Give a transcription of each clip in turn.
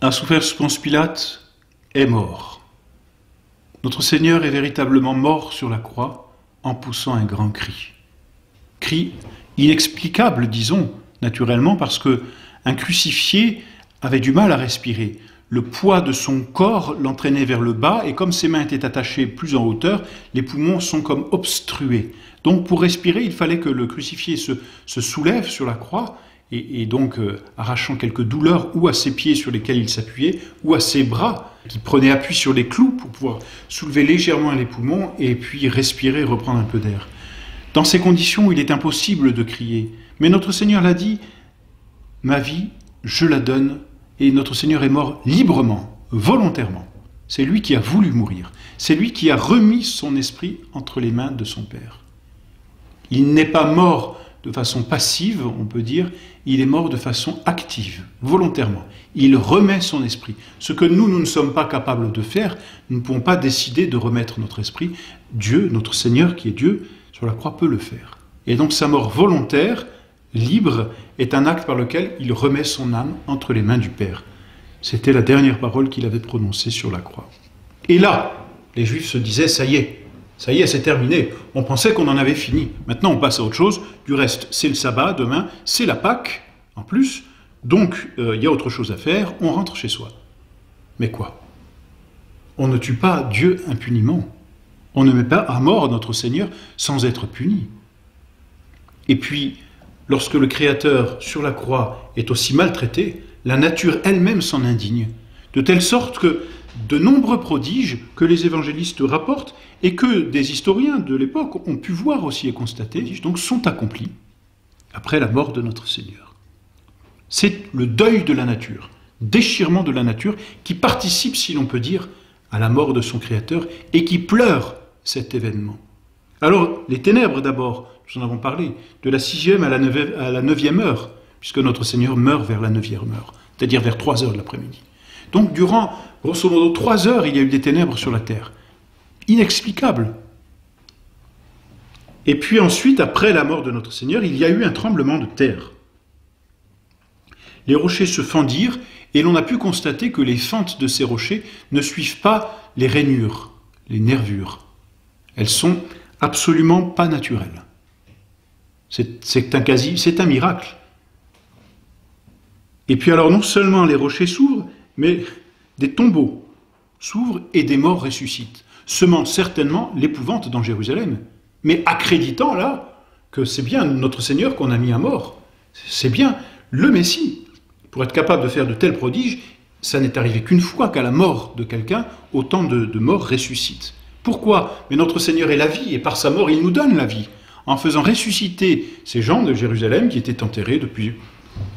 a souffert Ponce Pilate, est mort. Notre Seigneur est véritablement mort sur la croix en poussant un grand cri. Cri inexplicable, disons, naturellement, parce que un crucifié avait du mal à respirer. Le poids de son corps l'entraînait vers le bas, et comme ses mains étaient attachées plus en hauteur, les poumons sont comme obstrués. Donc pour respirer, il fallait que le crucifié se soulève sur la croix, et donc arrachant quelques douleurs ou à ses pieds sur lesquels il s'appuyait, ou à ses bras qui prenaient appui sur les clous pour pouvoir soulever légèrement les poumons et puis respirer, reprendre un peu d'air. Dans ces conditions, il est impossible de crier. Mais notre Seigneur l'a dit, « Ma vie, je la donne », et notre Seigneur est mort librement, volontairement. C'est lui qui a voulu mourir. C'est lui qui a remis son esprit entre les mains de son Père. Il n'est pas mort de façon passive, on peut dire, il est mort de façon active, volontairement. Il remet son esprit. Ce que nous ne sommes pas capables de faire, nous ne pouvons pas décider de remettre notre esprit. Dieu, notre Seigneur qui est Dieu, sur la croix peut le faire. Et donc sa mort volontaire, libre, est un acte par lequel il remet son âme entre les mains du Père. C'était la dernière parole qu'il avait prononcée sur la croix. Et là, les Juifs se disaient, ça y est, c'est terminé. On pensait qu'on en avait fini. Maintenant, on passe à autre chose. Du reste, c'est le sabbat, demain, c'est la Pâque, en plus. Donc, il y a autre chose à faire, on rentre chez soi. Mais quoi? On ne tue pas Dieu impuniment. On ne met pas à mort notre Seigneur sans être puni. Et puis, lorsque le Créateur, sur la croix, est aussi maltraité, la nature elle-même s'en indigne. De telle sorte que de nombreux prodiges que les évangélistes rapportent et que des historiens de l'époque ont pu voir aussi et constater, donc sont accomplis après la mort de notre Seigneur. C'est le deuil de la nature, déchirement de la nature qui participe, si l'on peut dire, à la mort de son Créateur et qui pleure cet événement. Alors, les ténèbres d'abord, nous en avons parlé, de la 6e à la 9e heure, puisque notre Seigneur meurt vers la 9e heure, c'est-à-dire vers 3 heures de l'après-midi. Donc, durant, grosso modo, 3 heures, il y a eu des ténèbres sur la terre. Inexplicable. Et puis ensuite, après la mort de notre Seigneur, il y a eu un tremblement de terre. Les rochers se fendirent, et l'on a pu constater que les fentes de ces rochers ne suivent pas les rainures, les nervures. Elles sont absolument pas naturelles. C'est un miracle. Et puis alors, non seulement les rochers s'ouvrent, mais des tombeaux s'ouvrent et des morts ressuscitent, semant certainement l'épouvante dans Jérusalem, mais accréditant là que c'est bien notre Seigneur qu'on a mis à mort. C'est bien le Messie. Pour être capable de faire de tels prodiges, ça n'est arrivé qu'une fois qu'à la mort de quelqu'un, autant de morts ressuscitent. Pourquoi? Mais notre Seigneur est la vie, et par sa mort, il nous donne la vie, en faisant ressusciter ces gens de Jérusalem qui étaient enterrés depuis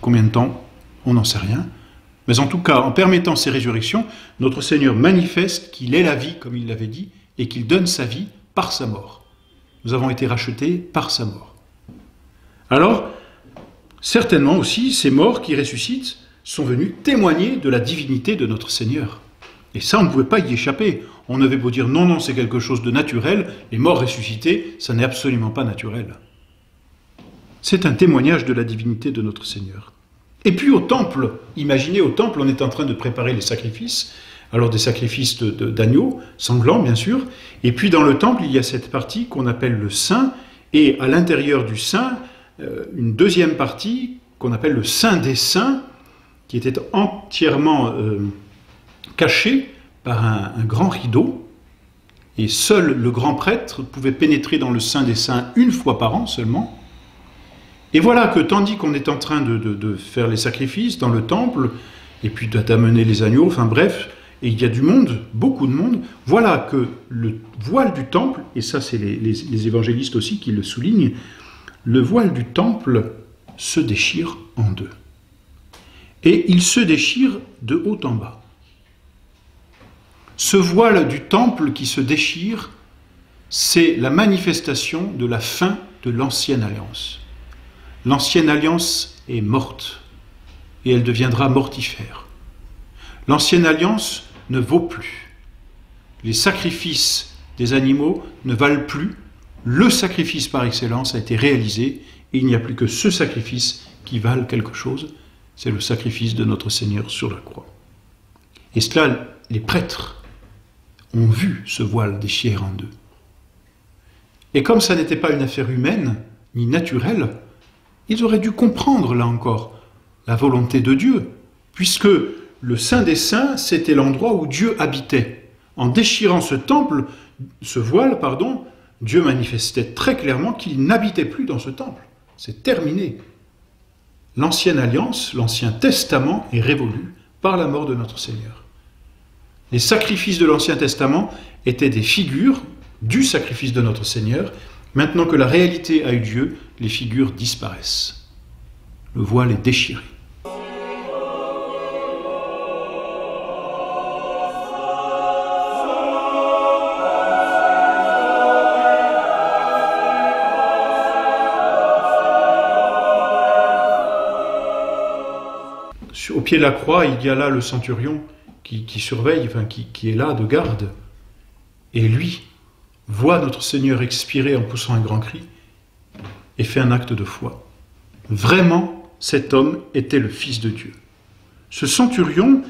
combien de temps? On n'en sait rien. Mais en tout cas, en permettant ces résurrections, notre Seigneur manifeste qu'il est la vie, comme il l'avait dit, et qu'il donne sa vie par sa mort. Nous avons été rachetés par sa mort. Alors, certainement aussi, ces morts qui ressuscitent sont venus témoigner de la divinité de notre Seigneur. Et ça, on ne pouvait pas y échapper. On avait beau dire non, c'est quelque chose de naturel, les morts ressuscités, ça n'est absolument pas naturel. C'est un témoignage de la divinité de notre Seigneur. Et puis au temple, imaginez au temple, on est en train de préparer les sacrifices, alors des sacrifices d'agneaux, sanglants bien sûr, et puis dans le temple, il y a cette partie qu'on appelle le Saint, et à l'intérieur du Saint, une deuxième partie qu'on appelle le Saint des Saints, qui était entièrement cachée par un grand rideau, et seul le grand prêtre pouvait pénétrer dans le Saint des Saints une fois par an seulement. Et voilà que tandis qu'on est en train de faire les sacrifices dans le temple, et puis d'amener les agneaux, enfin bref, et il y a du monde, beaucoup de monde, voilà que le voile du temple, et ça c'est les évangélistes aussi qui le soulignent, le voile du temple se déchire en deux. Et il se déchire de haut en bas. Ce voile du temple qui se déchire, c'est la manifestation de la fin de l'Ancienne Alliance. L'Ancienne Alliance est morte, et elle deviendra mortifère. L'Ancienne Alliance ne vaut plus. Les sacrifices des animaux ne valent plus. Le sacrifice par excellence a été réalisé, et il n'y a plus que ce sacrifice qui vale quelque chose, c'est le sacrifice de notre Seigneur sur la croix. Et cela, les prêtres ont vu ce voile déchiré en deux. Et comme ça n'était pas une affaire humaine, ni naturelle, ils auraient dû comprendre, là encore, la volonté de Dieu, puisque le Saint des Saints, c'était l'endroit où Dieu habitait. En déchirant ce voile, Dieu manifestait très clairement qu'il n'habitait plus dans ce temple. C'est terminé. L'ancienne alliance, l'Ancien Testament est révolu par la mort de notre Seigneur. Les sacrifices de l'Ancien Testament étaient des figures du sacrifice de notre Seigneur. Maintenant que la réalité a eu lieu, les figures disparaissent. Le voile est déchiré. Au pied de la croix, il y a là le centurion qui surveille, qui est là de garde. Et lui voit notre Seigneur expirer en poussant un grand cri et fait un acte de foi. Vraiment, cet homme était le Fils de Dieu. Ce centurion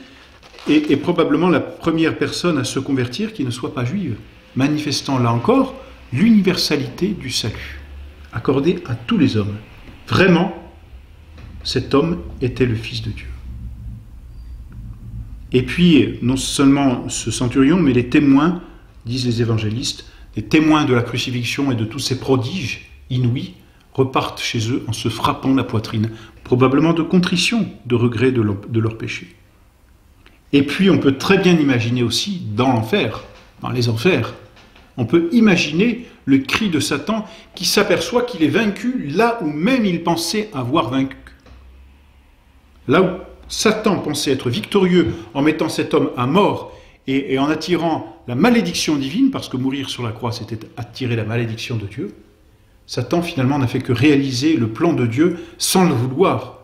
est probablement la première personne à se convertir qui ne soit pas juive, manifestant là encore l'universalité du salut, accordé à tous les hommes. Vraiment, cet homme était le Fils de Dieu. Et puis, non seulement ce centurion, mais les témoins, disent les évangélistes, les témoins de la crucifixion et de tous ces prodiges inouïs, repartent chez eux en se frappant la poitrine, probablement de contrition, de regret de leur péché. Et puis, on peut très bien imaginer aussi, dans l'enfer, dans les enfers, on peut imaginer le cri de Satan qui s'aperçoit qu'il est vaincu là où même il pensait avoir vaincu. Là où Satan pensait être victorieux en mettant cet homme à mort et en attirant la malédiction divine, parce que mourir sur la croix, c'était attirer la malédiction de Dieu, Satan finalement n'a fait que réaliser le plan de Dieu sans le vouloir.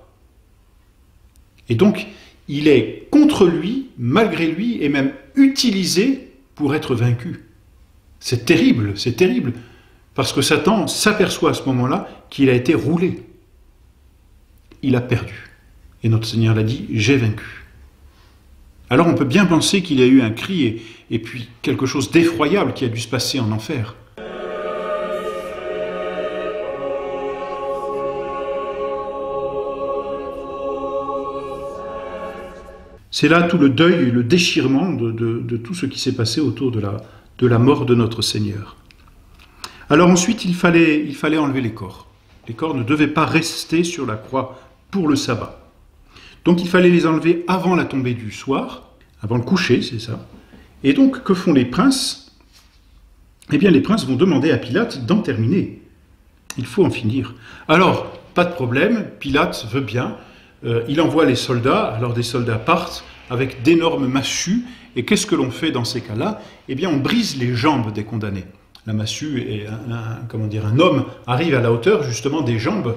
Et donc, il est contre lui, malgré lui, et même utilisé pour être vaincu. C'est terrible, parce que Satan s'aperçoit à ce moment-là qu'il a été roulé. Il a perdu. Et notre Seigneur l'a dit, j'ai vaincu. Alors on peut bien penser qu'il y a eu un cri et puis quelque chose d'effroyable qui a dû se passer en enfer. C'est là tout le deuil et le déchirement de tout ce qui s'est passé autour de la mort de notre Seigneur. Alors ensuite, il fallait enlever les corps. Les corps ne devaient pas rester sur la croix pour le sabbat. Donc il fallait les enlever avant la tombée du soir, avant le coucher, c'est ça. Et donc, que font les princes? Eh bien, les princes vont demander à Pilate d'en terminer. Il faut en finir. Alors, pas de problème, Pilate veut bien. Il envoie les soldats, alors des soldats partent avec d'énormes massues. Et qu'est-ce que l'on fait dans ces cas-là? Eh bien, on brise les jambes des condamnés. La massue, et un homme arrive à la hauteur justement des jambes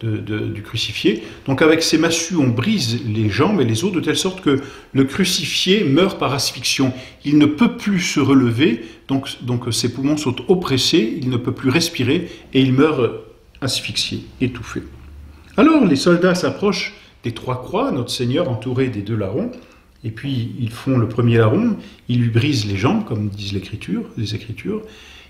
du crucifié. Donc avec ces massues, on brise les jambes et les os de telle sorte que le crucifié meurt par asphyxion. Il ne peut plus se relever, donc ses poumons sont oppressés, il ne peut plus respirer et il meurt asphyxié, étouffé. Alors les soldats s'approchent des trois croix, notre Seigneur entouré des deux larrons, et puis ils font le premier larron, ils lui brisent les jambes, comme disent les Écritures,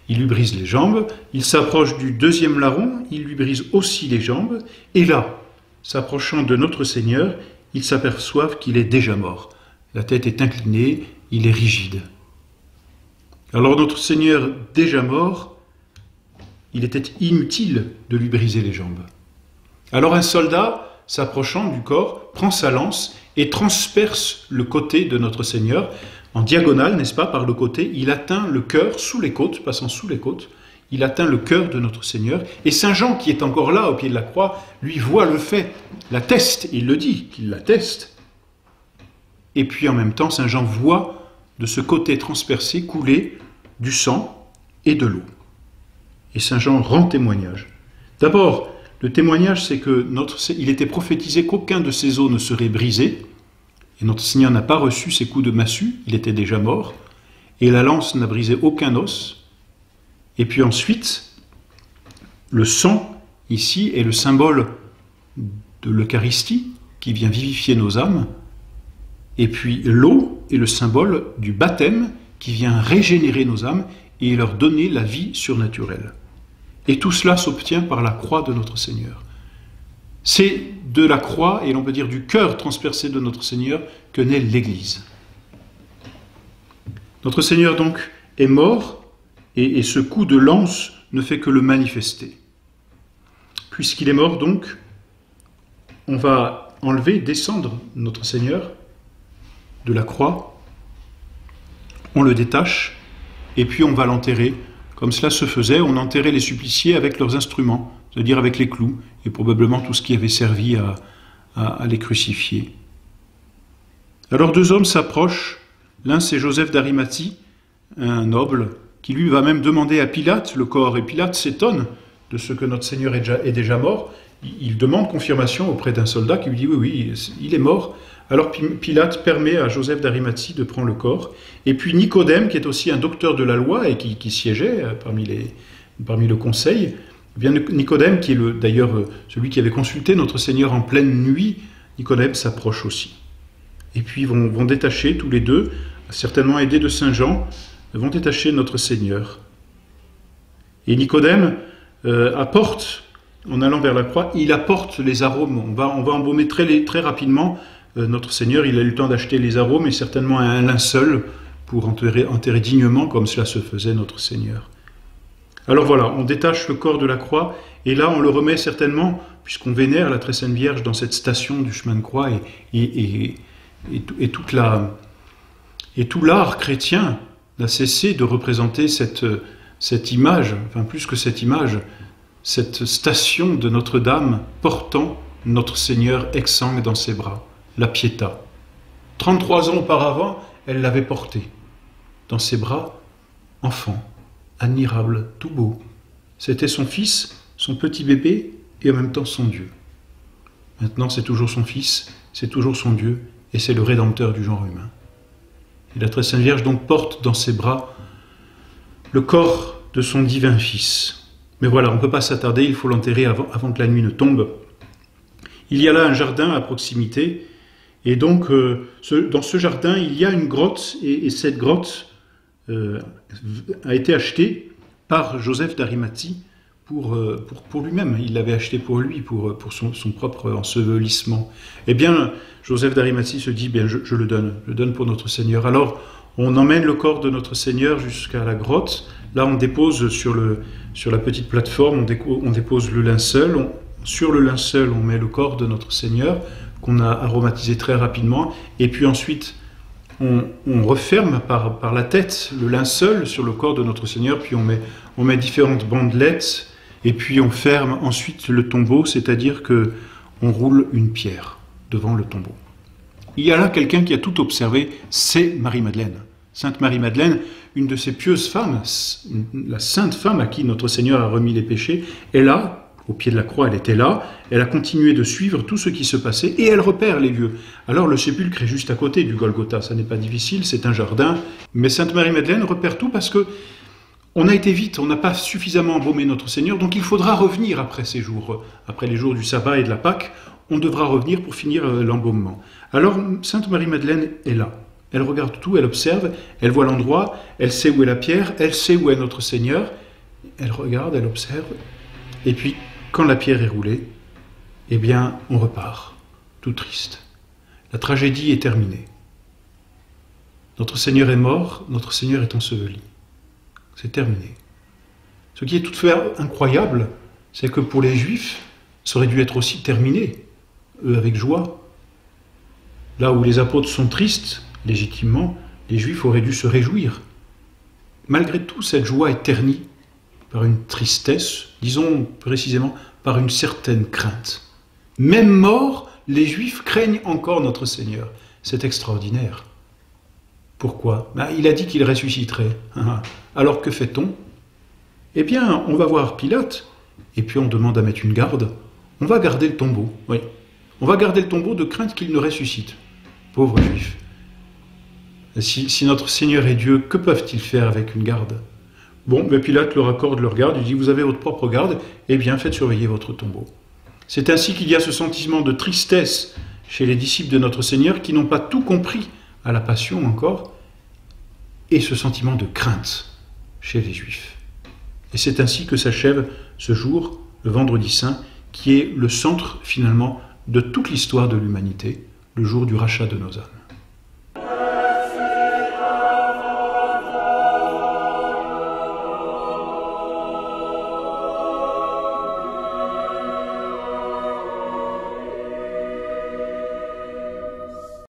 ils lui brisent les jambes, ils s'approchent du deuxième larron, ils lui brisent aussi les jambes, et là, s'approchant de notre Seigneur, ils s'aperçoivent qu'il est déjà mort. La tête est inclinée, il est rigide. Alors notre Seigneur, déjà mort, il était inutile de lui briser les jambes. Alors un soldat, s'approchant du corps, prend sa lance et transperce le côté de notre Seigneur, en diagonale, n'est-ce pas, par le côté, il atteint le cœur, sous les côtes, passant sous les côtes, il atteint le cœur de notre Seigneur. Et Saint Jean, qui est encore là, au pied de la croix, lui voit le fait, l'atteste, il le dit, qu'il l'atteste. Et puis en même temps, Saint Jean voit de ce côté transpercé couler du sang et de l'eau. Et Saint Jean rend témoignage. D'abord, le témoignage, c'est que il était prophétisé qu'aucun de ses os ne serait brisé. Et notre Seigneur n'a pas reçu ses coups de massue, il était déjà mort, et la lance n'a brisé aucun os. Et puis ensuite, le sang, ici, est le symbole de l'Eucharistie, qui vient vivifier nos âmes, et puis l'eau, est le symbole du baptême qui vient régénérer nos âmes et leur donner la vie surnaturelle. Et tout cela s'obtient par la croix de notre Seigneur. C'est de la croix, et l'on peut dire du cœur transpercé de notre Seigneur, que naît l'Église. Notre Seigneur donc est mort, et ce coup de lance ne fait que le manifester. Puisqu'il est mort donc, on va enlever, descendre notre Seigneur de la croix, on le détache, et puis on va l'enterrer. Comme cela se faisait, on enterrait les suppliciés avec leurs instruments, c'est-à-dire avec les clous, et probablement tout ce qui avait servi à les crucifier. Alors deux hommes s'approchent, l'un c'est Joseph d'Arimathie, un noble, qui lui va même demander à Pilate le corps, et Pilate s'étonne de ce que notre Seigneur est déjà mort. Il demande confirmation auprès d'un soldat qui lui dit oui, il est mort. Alors Pilate permet à Joseph d'Arimathie de prendre le corps. Et puis Nicodème, qui est aussi un docteur de la loi et qui siégeait parmi le conseil, eh bien Nicodème, qui est d'ailleurs celui qui avait consulté notre Seigneur en pleine nuit, Nicodème s'approche aussi. Et puis vont détacher tous les deux, certainement aidés de Saint Jean, vont détacher notre Seigneur. Et Nicodème apporte, en allant vers la croix, il apporte les arômes. On va embaumer très rapidement notre Seigneur. Il a eu le temps d'acheter les arômes et certainement un linceul pour enterrer dignement comme cela se faisait notre Seigneur. Alors voilà, on détache le corps de la croix et là on le remet certainement, puisqu'on vénère la Très Sainte Vierge dans cette station du chemin de croix et tout l'art chrétien n'a cessé de représenter cette image, enfin plus que cette image, cette station de Notre-Dame portant notre Seigneur exsangue dans ses bras, la Pietà. 33 ans auparavant, elle l'avait porté dans ses bras, enfant, admirable, tout beau. C'était son fils, son petit bébé, et en même temps son Dieu. Maintenant, c'est toujours son fils, c'est toujours son Dieu, et c'est le Rédempteur du genre humain. Et la Très Sainte Vierge donc porte dans ses bras le corps de son divin Fils. Mais voilà, on ne peut pas s'attarder, il faut l'enterrer avant que la nuit ne tombe. Il y a là un jardin à proximité, et donc dans ce jardin, il y a une grotte, et cette grotte a été achetée par Joseph d'Arimathie pour lui-même. Il l'avait achetée pour lui, pour son propre ensevelissement. Eh bien, Joseph d'Arimathie se dit, bien, je le donne pour notre Seigneur. Alors, on emmène le corps de notre Seigneur jusqu'à la grotte. Là, on dépose sur la petite plateforme, on dépose le linceul. Sur le linceul, on met le corps de notre Seigneur, qu'on a aromatisé très rapidement. Et puis ensuite, on referme par la tête le linceul sur le corps de notre Seigneur. Puis on met différentes bandelettes. Et puis on ferme ensuite le tombeau, c'est-à-dire qu'on roule une pierre devant le tombeau. Il y a là quelqu'un qui a tout observé, c'est Marie-Madeleine. Sainte Marie-Madeleine, une de ces pieuses femmes, la sainte femme à qui notre Seigneur a remis les péchés, est là, au pied de la croix, elle était là, elle a continué de suivre tout ce qui se passait et elle repère les lieux. Alors le sépulcre est juste à côté du Golgotha, ça n'est pas difficile, c'est un jardin, mais Sainte Marie-Madeleine repère tout parce que on a été vite, on n'a pas suffisamment embaumé notre Seigneur, donc il faudra revenir après ces jours, après les jours du sabbat et de la Pâque, on devra revenir pour finir l'embaumement. Alors Sainte Marie-Madeleine est là. Elle regarde tout, elle observe, elle voit l'endroit, elle sait où est la pierre, elle sait où est notre Seigneur. Elle regarde, elle observe. Et puis, quand la pierre est roulée, eh bien, on repart, tout triste. La tragédie est terminée. Notre Seigneur est mort, notre Seigneur est enseveli. C'est terminé. Ce qui est toutefois incroyable, c'est que pour les Juifs, ça aurait dû être aussi terminé, eux avec joie. Là où les apôtres sont tristes, légitimement, les Juifs auraient dû se réjouir. Malgré tout, cette joie est ternie par une tristesse, disons précisément par une certaine crainte. Même morts, les Juifs craignent encore notre Seigneur. C'est extraordinaire. Pourquoi ? Il a dit qu'il ressusciterait. Alors que fait-on ? Eh bien, on va voir Pilate, et puis on demande à mettre une garde. On va garder le tombeau, oui. On va garder le tombeau de crainte qu'il ne ressuscite. Pauvres Juifs. Si notre Seigneur est Dieu, que peuvent-ils faire avec une garde ? Bon, Pilate leur accorde leur garde, il dit, vous avez votre propre garde, eh bien faites surveiller votre tombeau. C'est ainsi qu'il y a ce sentiment de tristesse chez les disciples de notre Seigneur qui n'ont pas tout compris à la Passion encore, et ce sentiment de crainte chez les Juifs. Et c'est ainsi que s'achève ce jour, le Vendredi Saint, qui est le centre finalement de toute l'histoire de l'humanité, le jour du rachat de nos âmes.